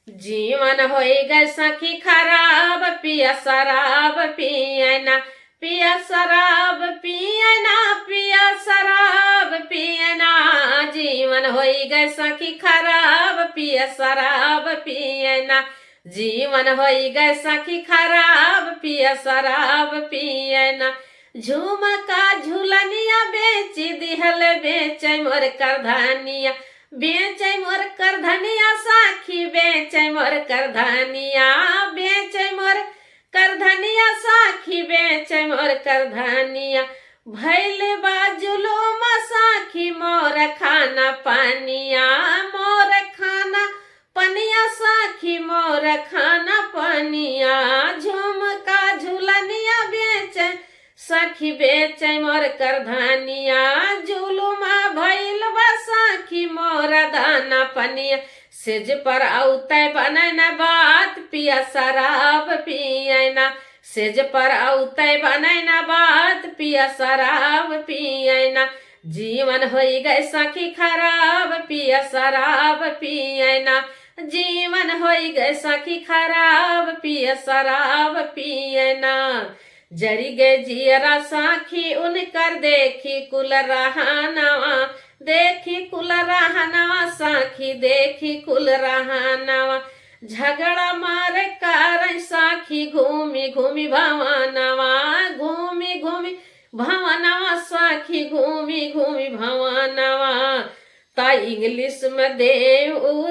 जीवन होई गए सखी खराब, पिया शराब पियना, पिया शराब पियना, पिया शराब पियना। जीवन होई गए सखी खराब, पिया शराब पियना। जीवन होई गए सखी खराब, पिया शराब पियना। झुमका झुलनिया बेच दिहल, बेच मोर करधानिया, बेच मोर करधनिया साखी, बेच मोर करधनिया, बेच मोर करधनिया साखी, बेच मोर करधनिया। भैल बाजुलो साखी मोर खाना पानिया, मोर खाना पनिया साखी, मोर खाना पनिया। झुमका झुलनिया बेच सखी, बेच मोर करधनिया। जुलुमा भैल साखी मोर दाना पनिया। सेज पर औते बनैना बात, पिया शराब पियना। सेज पर औते बनैना बात, पिया शराब पियना। जीवन होई गए सखी खराब, पिया शराब पियना। जीवन होई गए सखी खराब, पिया शराब पियना। जरी गए जियरा साखी उनकर, देखी कुल रहानवा, देखी कुल रहानवा साखी, देखी कुल रहानवा। झगड़ा मार कर साखी, घूमी घूमी भवनवा, घूमी घूमी भवनवा साखी, घूमी घूमी भवनवा। ता इंग्लिश में दे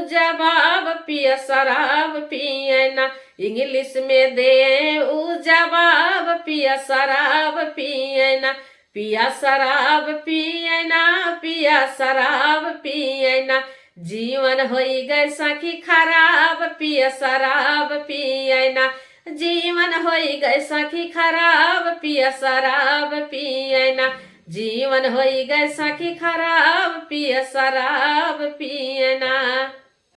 जवाब, पिया शराब पियना। इंग्लिश में दे जवाब, पिया शराब पियना। पिया शराब पियना, पिया शराब पियना। जीवन होई गए सखी खराब, पिया शराब पियना। जीवन होई गए सखी खराब, पिया शराब पियना। जीवन होई गए सखी खराब, पिया शराब पियना।